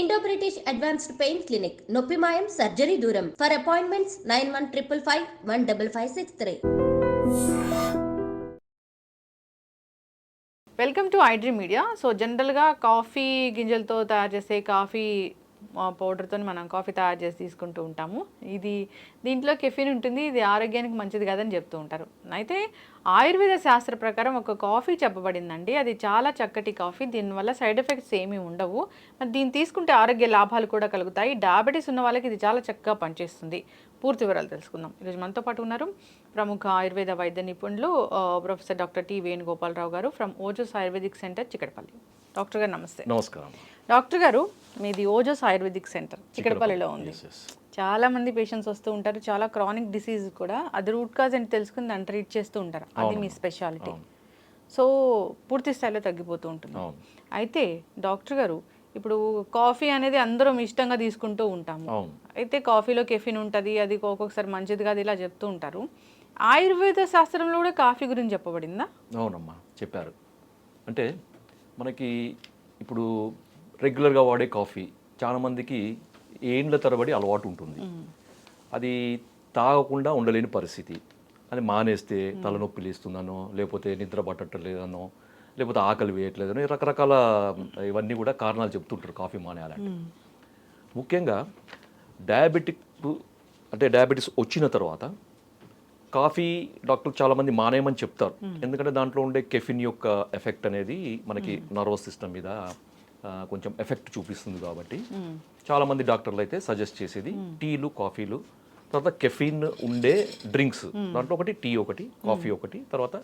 Indo British advanced pain clinic నొప్పి మాయం surgery దూరం for appointments 9155515563. Welcome to iDream media. So జనరల్గా coffee గింజలతో తయారు చేసే కాఫీ పౌడర్తో మనం కాఫీ తయారు చేసి తీసుకుంటూ ఉంటాము. దీంట్లో కెఫీన్ ఉంటుంది, ఇది ఆరోగ్యానికి మంచిది కాదని చెప్తూ ఉంటారు. అయితే ఆయుర్వేద శాస్త్ర ప్రకారం ఒక కాఫీ చెప్పబడిందండి, అది చాలా చక్కటి కాఫీ, దీనివల్ల సైడ్ ఎఫెక్ట్స్ ఏమీ ఉండవు. మరి దీన్ని తీసుకుంటే ఆరోగ్య లాభాలు కూడా కలుగుతాయి. డయాబెటీస్ ఉన్న వాళ్ళకి ఇది చాలా చక్కగా పనిచేస్తుంది. పూర్తి వివరాలు తెలుసుకుందాం. ఈరోజు మనతో పాటు ఉన్నారు ప్రముఖ ఆయుర్వేద వైద్య నిపుణులు ప్రొఫెసర్ డాక్టర్ టి వేణుగోపాలరావు గారు ఫ్రమ్ ఓజోస్ ఆయుర్వేదిక్ సెంటర్ చిక్కడపల్లి. డాక్టర్ గారు నమస్తే. నమస్కారం. డాక్టర్ గారు, మీది ఓజోస్ ఆయుర్వేదిక్ సెంటర్ చిక్కడపల్లిలో ఉంది. చాలా మంది పేషెంట్స్ వస్తూ ఉంటారు, చాలా క్రానిక్ డిసీజ్ కూడా, అది రూట్ కాజ్ అని తెలుసుకుని దాన్ని ట్రీట్ చేస్తూ ఉంటారు. అది మీ స్పెషాలిటీ. సో పూర్తి స్థాయిలో తగ్గిపోతూ ఉంటుంది. అయితే డాక్టర్ గారు, ఇప్పుడు కాఫీ అనేది అందరం ఇష్టంగా తీసుకుంటూ ఉంటాము. అయితే కాఫీలో కెఫిన్ ఉంటుంది, అది ఒక్కొక్కసారి మంచిది కాదు, ఇలా చెప్తూ ఉంటారు. ఆయుర్వేద శాస్త్రంలో కూడా కాఫీ గురించి చెప్పబడిందా? అవునమ్మా, చెప్పారు. అంటే మనకి ఇప్పుడు రెగ్యులర్గా వాడే కాఫీ చాలామందికి ఏండ్ల తరబడి అలవాటు ఉంటుంది. అది తాగకుండా ఉండలేని పరిస్థితి. అది మానేస్తే తలనొప్పి లేస్తుందనో, లేకపోతే నిద్ర పట్టట్లేదనో, లేకపోతే ఆకలి వేయట్లేదనో, రకరకాల ఇవన్నీ కూడా కారణాలు చెప్తుంటారు కాఫీ మానేయాలంటే. ముఖ్యంగా డయాబెటీస్ వచ్చిన తర్వాత కాఫీ డాక్టర్లు చాలామంది మానేయమని చెప్తారు. ఎందుకంటే దాంట్లో ఉండే కెఫిన్ యొక్క ఎఫెక్ట్ అనేది మనకి నర్వస్ సిస్టమ్ మీద కొంచెం ఎఫెక్ట్ చూపిస్తుంది. కాబట్టి చాలామంది డాక్టర్లు అయితే సజెస్ట్ చేసేది టీలు, కాఫీలు, తర్వాత కెఫిన్ ఉండే డ్రింక్స్, దాంట్లో ఒకటి టీ, ఒకటి కాఫీ, ఒకటి తర్వాత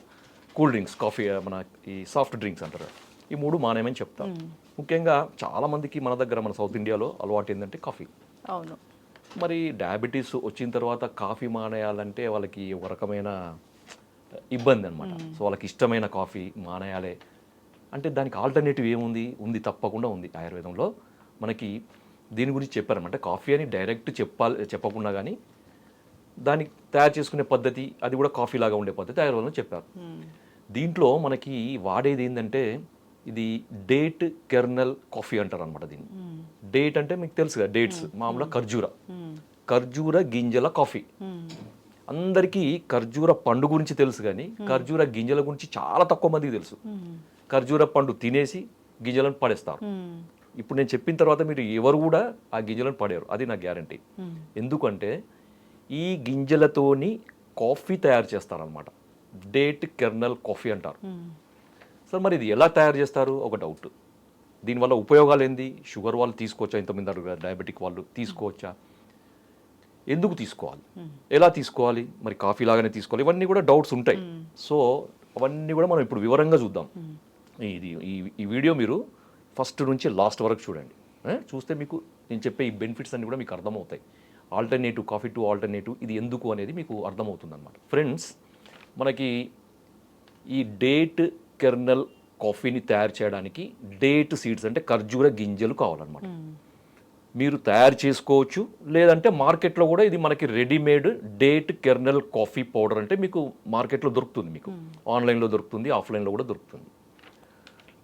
కూల్ డ్రింక్స్, కాఫీ మన ఈ సాఫ్ట్ డ్రింక్స్ అంటారు, ఈ మూడు మానేయమని చెప్తాం. ముఖ్యంగా చాలామందికి మన సౌత్ ఇండియాలో అలవాటు ఏంటంటే కాఫీ. అవును. మరి డయాబెటీస్ వచ్చిన తర్వాత కాఫీ మానేయాలంటే వాళ్ళకి ఒక రకమైన ఇబ్బంది అనమాట. సో వాళ్ళకి ఇష్టమైన కాఫీ మానేయాలి అంటే దానికి ఆల్టర్నేటివ్ ఉంది, తప్పకుండా ఉంది. ఆయుర్వేదంలో మనకి దీని గురించి చెప్పారనమాట. కాఫీ అని డైరెక్ట్ చెప్పకుండా కానీ దాన్ని తయారు చేసుకునే పద్ధతి, అది కూడా కాఫీ లాగా ఉండే పద్ధతి ఆయుర్వేదంలో చెప్పారు. దీంట్లో మనకి వాడేది ఏంటంటే ఇది డేట్ కెర్నల్ కాఫీ అంటారు అనమాట. దీన్ని డేట్ అంటే మీకు తెలుసు కదా, డేట్స్ మామూలుగా ఖర్జూర గింజల కాఫీ. అందరికీ ఖర్జూర పండు గురించి తెలుసు కానీ ఖర్జూర గింజల గురించి చాలా తక్కువ మందికి తెలుసు. ఖర్జూర పండు తినేసి గింజలను పడేస్తారు. ఇప్పుడు నేను చెప్పిన తర్వాత మీరు ఎవరు కూడా ఆ గింజలను పడేరు, అది నా గ్యారంటీ. ఎందుకంటే ఈ గింజలతోని కాఫీ తయారు చేస్తారనమాట. డేట్ కెర్నల్ కాఫీ అంటారు. సార్ మరి ఇది ఎలా తయారు చేస్తారు ఒక డౌట్. దీనివల్ల ఉపయోగాలు ఏంది? షుగర్ వాళ్ళు తీసుకోవచ్చా? ఇంతమంది అడుగుతారు, డయాబెటిక్ వాళ్ళు తీసుకోవచ్చా? ఎందుకు తీసుకోవాలి? ఎలా తీసుకోవాలి? మరి కాఫీ లాగానే తీసుకోవాలి? ఇవన్నీ కూడా డౌట్స్ ఉంటాయి. సో అవన్నీ కూడా మనం ఇప్పుడు వివరంగా చూద్దాం. ఈ వీడియో మీరు ఫస్ట్ నుంచి లాస్ట్ వరకు చూడండి. చూస్తే మీకు నేను చెప్పే ఈ బెనిఫిట్స్ అన్నీ కూడా మీకు అర్థమవుతాయి. ఆల్టర్నేటివ్, కాఫీ టు ఆల్టర్నేటివ్ ఇది ఎందుకు అనేది మీకు అర్థమవుతుంది అనమాట. ఫ్రెండ్స్, మనకి ఈ డేట్ కెర్నల్ కాఫీని తయారు చేయడానికి డేట్ సీడ్స్ అంటే ఖర్జూర గింజలు కావాలన్నమాట. మీరు తయారు చేసుకోవచ్చు, లేదంటే మార్కెట్లో కూడా ఇది మనకి readymade date kernel coffee powder అంటే మీకు మార్కెట్లో దొరుకుతుంది. మీకు ఆన్లైన్లో దొరుకుతుంది, ఆఫ్లైన్లో కూడా దొరుకుతుంది.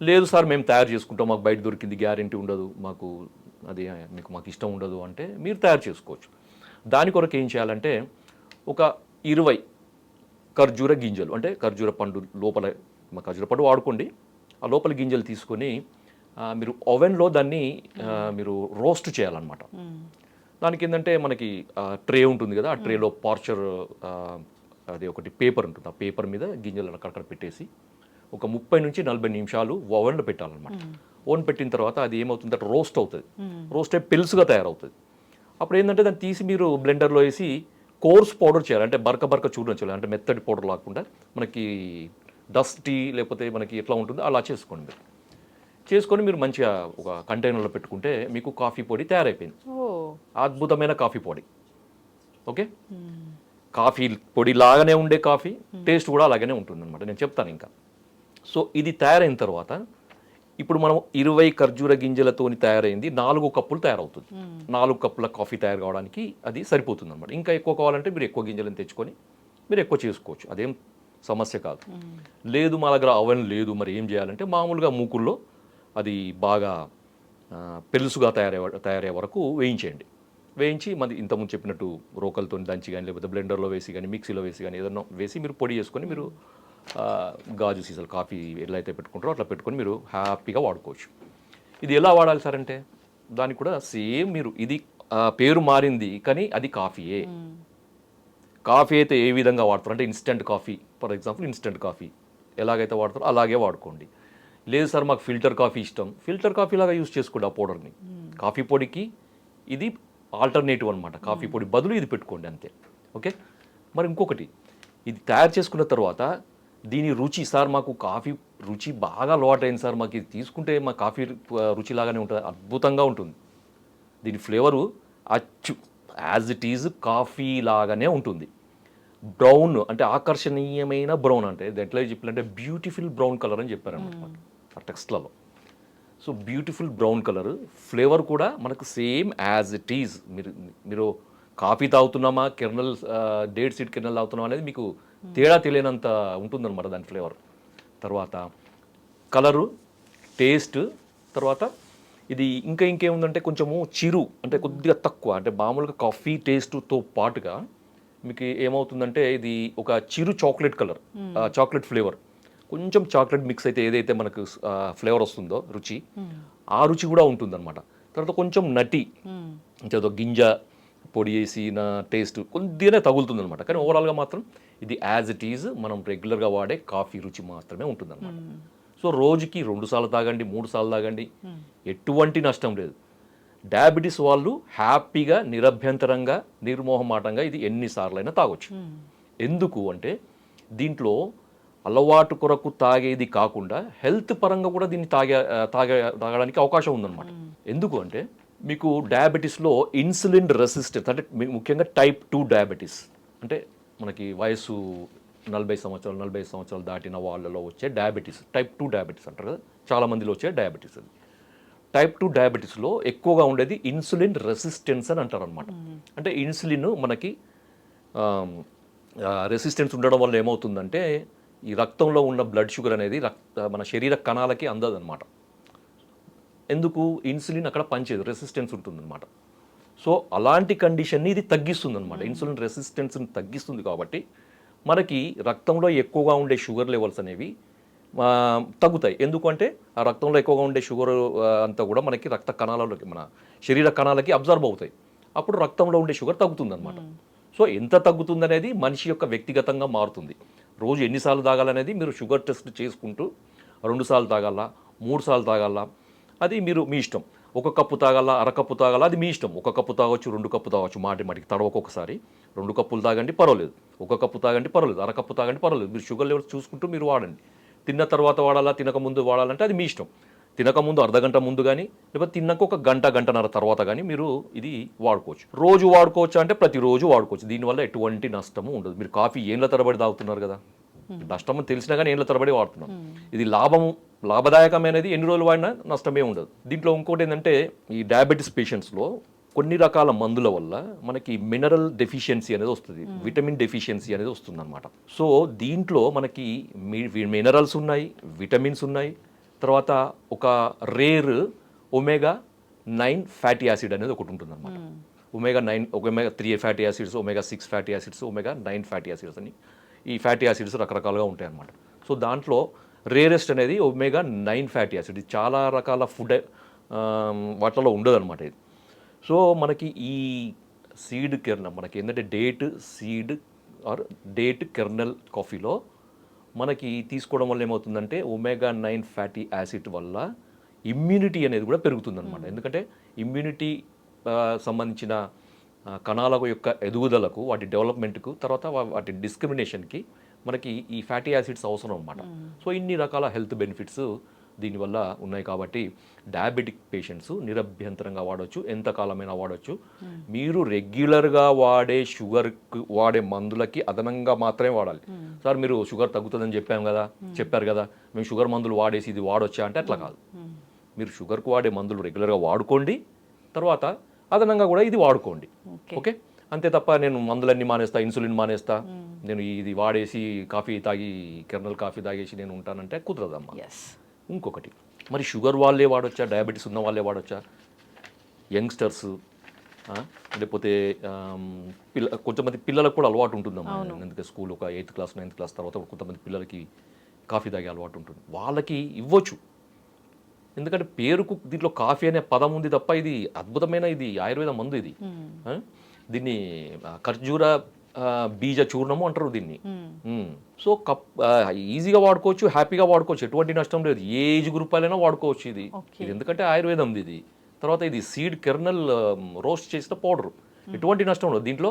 లేదు సార్ మేము తయారు చేసుకుంటాం, మాకు బయట దొరికింది గ్యారెంటీ ఉండదు, మాకు ఇష్టం ఉండదు అంటే మీరు తయారు చేసుకోవచ్చు. దాని కొరకు ఏం చేయాలంటే ఒక 20 ఖర్జూర గింజలు, అంటే ఖర్జూర పండు లోపల ఖర్జూర పండు వాడుకోండి, ఆ లోపల గింజలు తీసుకొని మీరు ఓవెన్లో దాన్ని మీరు రోస్ట్ చేయాలన్నమాట. దానికి ఏంటంటే మనకి ట్రే ఉంటుంది కదా, ఆ ట్రేలో పార్చర్ అది ఒకటి పేపర్ ఉంటుంది, ఆ పేపర్ మీద గింజలు అక్కడక్కడ పెట్టేసి ఒక 30 నుంచి 40 నిమిషాలు ఓవెన్లో పెట్టాలన్నమాట. ఓవెన్ పెట్టిన తర్వాత అది ఏమవుతుందంటే రోస్ట్ అవుతుంది. రోస్ట్ అయ్యి పెలుసుగా తయారవుతుంది. అప్పుడు ఏంటంటే దాన్ని తీసి మీరు బ్లెండర్లో వేసి కోర్స్ పౌడర్ చేయాలి. అంటే బరక చూడాలి, అంటే మెత్తటి పౌడర్ లాకుండా మనకి డస్టీ లేకపోతే మనకి ఎట్లా ఉంటుందో అలా చేసుకోండి. చేసుకొని మీరు మంచిగా ఒక కంటైనర్లో పెట్టుకుంటే మీకు కాఫీ పొడి తయారైపోయింది. అద్భుతమైన కాఫీ పొడి. ఓకే, కాఫీ పొడి లాగానే ఉండే కాఫీ టేస్ట్ కూడా అలాగనే ఉంటుంది అనమాట. నేను చెప్తాను ఇంకా. సో ఇది తయారైన తర్వాత ఇప్పుడు మనం 20 ఖర్జూర గింజలతోని తయారైంది 4 కప్పులు తయారవుతుంది. 4 కప్పుల కాఫీ తయారు కావడానికి అది సరిపోతుంది అనమాట. ఇంకా ఎక్కువ కావాలంటే మీరు ఎక్కువ గింజలను తెచ్చుకొని మీరు ఎక్కువ చేసుకోవచ్చు, అదేం సమస్య కాదు. లేదు మా దగ్గర అవన్ లేదు, మరి ఏం చేయాలంటే మామూలుగా మూకుల్లో అది బాగా పెలుసుగా తయారయ్యే వరకు వేయించేయండి. వేయించి మరి ఇంతకుముందు చెప్పినట్టు రోకలతో దంచి కానీ లేకపోతే బ్లెండర్లో వేసి కానీ మిక్సీలో వేసి కానీ ఏదన్నా వేసి మీరు పొడి చేసుకొని మీరు గాజు సీసాలు కాఫీ ఎలా అయితే పెట్టుకుంటారో అట్లా పెట్టుకొని మీరు హ్యాపీగా వాడుకోవచ్చు. ఇది ఎలా వాడాలి సార్ అంటే దానికి కూడా సేమ్ మీరు ఇది పేరు మారింది కానీ అది కాఫీయే. కాఫీ అయితే ఏ విధంగా వాడతారు అంటే instant coffee, for example instant coffee ఎలాగైతే వాడతారో అలాగే వాడుకోండి. లేదు సార్ మాకు ఫిల్టర్ కాఫీ ఇష్టం, ఫిల్టర్ కాఫీ లాగా యూస్ చేసుకోండి ఆ పౌడర్ని. కాఫీ పొడికి ఇది ఆల్టర్నేటివ్ అనమాట, కాఫీ పొడి బదులు ఇది పెట్టుకోండి అంతే. ఓకే. మరి ఇంకొకటి, ఇది తయారు చేసుకున్న తర్వాత దీని రుచి, సార్ మాకు కాఫీ రుచి బాగా అలవాటైంది సార్, మాకు ఇది తీసుకుంటే మా కాఫీ రుచిలాగానే ఉంటుంది, అద్భుతంగా ఉంటుంది. దీని ఫ్లేవరు అచ్చు యాజ్ ఇట్ ఈజ్ కాఫీ లాగానే ఉంటుంది. బ్రౌన్ అంటే ఆకర్షణీయమైన బ్రౌన్, అంటే ఎట్లా చెప్పాలంటే బ్యూటిఫుల్ బ్రౌన్ కలర్ అని చెప్పారనమాట ఆ టెక్స్ట్లలో. So beautiful brown colour, flavour కూడా మనకు సేమ్ యాజ్ ఇట్ ఈజ్. మీరు కాఫీ తాగుతున్నామా కెర్నల్ డేట్ సీడ్ కెర్నల్ తాగుతున్నామా అనేది మీకు తేడా తెలియనంత ఉంటుందన్నమాట దాని ఫ్లేవర్. తర్వాత కలరు, టేస్ట్, తర్వాత ఇది ఇంకేముందంటే కొంచెము చిరు అంటే కొద్దిగా తక్కువ, అంటే మామూలుగా కాఫీ టేస్ట్తో పాటుగా మీకు ఏమవుతుందంటే ఇది ఒక చిరు చాక్లెట్ కలర్, చాక్లెట్ ఫ్లేవర్, కొంచెం చాక్లెట్ మిక్స్ అయితే ఏదైతే మనకు ఫ్లేవర్ వస్తుందో రుచి, ఆ రుచి కూడా ఉంటుందన్నమాట. తర్వాత కొంచెం నటి అంటే గింజ పొడి వేసిన టేస్ట్ కొద్దిగానే తగులుతుందన్నమాట. కానీ ఓవరాల్గా మాత్రం ఇది యాజ్ ఇట్ ఈజ్ మనం రెగ్యులర్గా వాడే కాఫీ రుచి మాత్రమే ఉంటుందన్నమాట. సో రోజుకి 2 సార్లు తాగండి, 3 సార్లు తాగండి, ఎటువంటి నష్టం లేదు. డయాబెటీస్ వాళ్ళు హ్యాపీగా నిరభ్యంతరంగా నిర్మోహమాటంగా ఇది ఎన్నిసార్లైనా తాగొచ్చు. ఎందుకు అంటే దీంట్లో అలవాటు కొరకు తాగేది కాకుండా హెల్త్ పరంగా కూడా దీన్ని తాగడానికి అవకాశం ఉందన్నమాట. ఎందుకు అంటే మీకు డయాబెటీస్లో ఇన్సులిన్ రెసిస్టెన్స్ అంటే ముఖ్యంగా టైప్ 2 డయాబెటీస్ అంటే మనకి వయసు 40 సంవత్సరాలు దాటిన వాళ్ళలో వచ్చే డయాబెటీస్, టైప్ 2 డయాబెటీస్ అంటారు కదా, చాలామందిలో వచ్చే డయాబెటీస్. అది టైప్ 2 డయాబెటీస్లో ఎక్కువగా ఉండేది ఇన్సులిన్ రెసిస్టెన్స్ అని అంటారు అనమాట. అంటే ఇన్సులిన్ మనకి రెసిస్టెన్స్ ఉండడం వల్ల ఏమవుతుందంటే ఈ రక్తంలో ఉన్న బ్లడ్ షుగర్ అనేది మన శరీర కణాలకి అందదన్నమాట. ఎందుకు? ఇన్సులిన్ అక్కడ పనిచేయదు, రెసిస్టెన్స్ ఉంటుందన్నమాట. సో అలాంటి కండిషన్ని ఇది తగ్గిస్తుంది అనమాట. ఇన్సులిన్ రెసిస్టెన్స్ని తగ్గిస్తుంది కాబట్టి మనకి రక్తంలో ఎక్కువగా ఉండే షుగర్ లెవెల్స్ అనేవి తగ్గుతాయి. ఎందుకంటే ఆ రక్తంలో ఎక్కువగా ఉండే షుగర్ అంతా కూడా మనకి రక్త కణాలలోకి, మన శరీర కణాలకి అబ్జర్వ్ అవుతాయి. అప్పుడు రక్తంలో ఉండే షుగర్ తగ్గుతుంది అనమాట. సో ఎంత తగ్గుతుంది అనేది మనిషి యొక్క వ్యక్తిగతంగా మారుతుంది. రోజు ఎన్నిసార్లు తాగాలనేది మీరు షుగర్ టెస్ట్ చేసుకుంటూ 2 సార్లు తాగాల, 3 సార్లు తాగాల, అది మీ ఇష్టం. 1 కప్పు తాగాల, అరకప్పు తాగాల, అది మీ ఇష్టం. 1 కప్పు తాగొచ్చు, 2 కప్పు తాగొచ్చు, మాటికి తడవకొకసారి 2 కప్పులు తాగండి పర్వాలేదు, 1 కప్పు తాగండి పర్వాలేదు, అరకప్పు తాగండి పర్వాలేదు. మీరు షుగర్ లెవెల్స్ చూసుకుంటూ మీరు వాడండి. తిన్న తర్వాత వాడాలా, తినకముందు వాడాలంటే అది మీ ఇష్టం. తినకముందు అర్ధగంట ముందు కానీ, లేకపోతే తిన్నాక 1 గంటన్నర తర్వాత కానీ మీరు ఇది వాడుకోవచ్చు. రోజు వాడుకోవచ్చు అంటే ప్రతిరోజు వాడుకోవచ్చు. దీనివల్ల ఎటువంటి నష్టము ఉండదు. మీరు కాఫీ ఏళ్ళ తరబడి తాగుతున్నారు కదా, నష్టం తెలిసినా కానీ ఏళ్ళ తరబడి వాడుతున్నాం. ఇది లాభదాయకమైనది, ఎన్ని రోజులు వాడినా నష్టమే ఉండదు. దీంట్లో ఇంకోటి ఏంటంటే ఈ డయాబెటీస్ పేషెంట్స్లో కొన్ని రకాల మందుల వల్ల మనకి మినరల్ డెఫిషియన్సీ అనేది వస్తుంది, విటమిన్ డెఫిషియన్సీ అనేది వస్తుంది అనమాట. సో దీంట్లో మనకి మినరల్స్ ఉన్నాయి, విటమిన్స్ ఉన్నాయి, తర్వాత ఒక రేర్ ఒమేగా-9 ఫ్యాటీ యాసిడ్ అనేది ఒకటి ఉంటుంది అనమాట. ఒమేగా-3 ఫ్యాటీ యాసిడ్స్, ఒమేగా-6 fatty acids, omega nine fatty acids అని ఈ ఫ్యాటీ యాసిడ్స్ రకరకాలుగా ఉంటాయి అన్నమాట. సో దాంట్లో రేరెస్ట్ అనేది ఒమేగా-9 ఫ్యాటీ యాసిడ్. ఇది చాలా రకాల ఫుడ్ వాటిలో ఉండదు అనమాట ఇది. సో మనకి ఈ సీడ్ కెర్నల్, మనకి ఏంటంటే డేట్ కెర్నల్ కాఫీలో మనకి తీసుకోవడం వల్ల ఏమవుతుందంటే ఒమేగా-9 ఫ్యాటీ యాసిడ్ వల్ల ఇమ్యూనిటీ అనేది కూడా పెరుగుతుందన్నమాట. ఎందుకంటే ఇమ్యూనిటీ సంబంధించిన కణాల యొక్క ఎదుగుదలకు, వాటి డెవలప్మెంట్కు, తర్వాత వాటి డిస్క్రిమినేషన్కి మనకి ఈ ఫ్యాటీ యాసిడ్స్ అవసరం అన్నమాట. సో ఇన్ని రకాల హెల్త్ బెనిఫిట్స్ దీనివల్ల ఉన్నాయి కాబట్టి డయాబెటిక్ పేషెంట్స్ నిరభ్యంతరంగా వాడవచ్చు, ఎంతకాలమైనా వాడవచ్చు. మీరు రెగ్యులర్గా వాడే మందులకి అదనంగా మాత్రమే వాడాలి. సార్ మీరు షుగర్ తగ్గుతుందని చెప్పారు కదా, మేము షుగర్ మందులు వాడేసి ఇది వాడొచ్చా అంటే అట్లా కాదు. మీరు షుగర్కు వాడే మందులు రెగ్యులర్గా వాడుకోండి, తర్వాత అదనంగా కూడా ఇది వాడుకోండి. ఓకే, అంతే తప్ప నేను మందులన్నీ మానేస్తా, ఇన్సులిన్ మానేస్తా, నేను ఇది వాడేసి కెర్నల్ కాఫీ తాగేసి నేను ఉంటానంటే కుదరదమ్మా. ఇంకొకటి మరి షుగర్ వాళ్ళే వాడొచ్చా, డయాబెటీస్ ఉన్న వాళ్ళే వాడొచ్చా, యంగ్స్టర్స్ లేకపోతే కొంతమంది పిల్లలకు కూడా అలవాటు ఉంటుందమ్మా. ఎందుకంటే స్కూల్ ఒక 8th క్లాస్ 9th క్లాస్ తర్వాత కొంతమంది పిల్లలకి కాఫీ తాగే అలవాటు ఉంటుంది, వాళ్ళకి ఇవ్వచ్చు. ఎందుకంటే పేరుకు దీంట్లో కాఫీ అనే పదం ఉంది తప్ప ఇది అద్భుతమైన ఇది ఆయుర్వేద మందు ఇది. దీన్ని ఖర్జూర బీజ చూర్ణము అంటారు దీన్ని. సో ఈజీగా వాడుకోవచ్చు, హ్యాపీగా వాడుకోవచ్చు, ఎటువంటి నష్టం లేదు. ఏ ఏజ్ గ్రూప్ అయినా వాడుకోవచ్చు ఇది. ఎందుకంటే ఆయుర్వేదం ఇది. తర్వాత ఇది సీడ్ కెర్నల్ రోస్ట్ చేసిన పౌడర్, ఎటువంటి నష్టం ఉండదు. దీంట్లో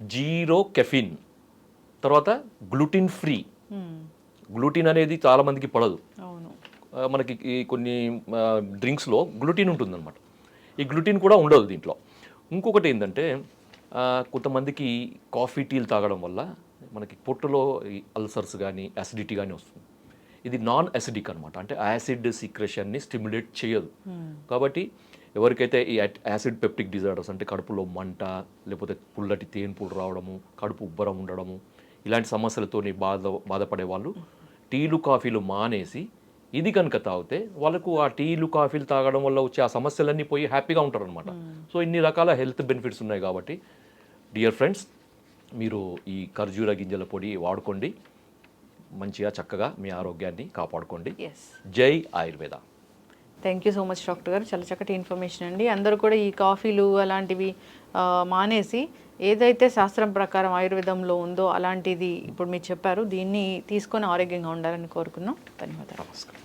0 కెఫిన్, తర్వాత గ్లూటిన్ ఫ్రీ. గ్లూటిన్ అనేది చాలా మందికి పడదు. మనకి కొన్ని డ్రింక్స్లో గ్లూటిన్ ఉంటుందన్నమాట. ఈ గ్లూటిన్ కూడా ఉండదు దీంట్లో. ఇంకొకటి ఏంటంటే కొంతమందికి కాఫీ టీలు తాగడం వల్ల మనకి పొట్టులో అల్సర్స్ కానీ యాసిడిటీ కానీ వస్తుంది. ఇది నాన్ యాసిడిక్ అనమాట, అంటే యాసిడ్ సీక్రెషన్ని స్టిమ్యులేట్ చేయదు. కాబట్టి ఎవరికైతే ఈ యాసిడ్ పెప్టిక్ డిజార్డర్స్ అంటే కడుపులో మంట, లేకపోతే పుల్లటి తేన్పులు రావడము, కడుపు ఉబ్బరం ఉండడము, ఇలాంటి సమస్యలతో బాధపడే వాళ్ళు టీలు కాఫీలు మానేసి ఇది కనుక తాగితే వాళ్ళకు ఆ టీలు కాఫీలు తాగడం వల్ల వచ్చే ఆ సమస్యలన్నీ పోయి హ్యాపీగా ఉంటారు అనమాట. సో ఇన్ని రకాల హెల్త్ బెనిఫిట్స్ ఉన్నాయి. కాబట్టి డియర్ ఫ్రెండ్స్, మీరు ఈ ఖర్జూర గింజల పొడి వాడుకోండి, మంచిగా చక్కగా మీ ఆరోగ్యాన్ని కాపాడుకోండి. జై Ayurveda. Thank you so much doctor గారు, చాలా చక్కటి ఇన్ఫర్మేషన్ అండి. అందరూ కూడా ఈ కాఫీలు అలాంటివి మానేసి ఏదైతే శాస్త్రం ప్రకారం ఆయుర్వేదంలో ఉందో అలాంటిది ఇప్పుడు మీరు చెప్పారు, దీన్ని తీసుకొని ఆరోగ్యంగా ఉండాలని కోరుకున్నాం. ధన్యవాదాలు. నమస్కారం.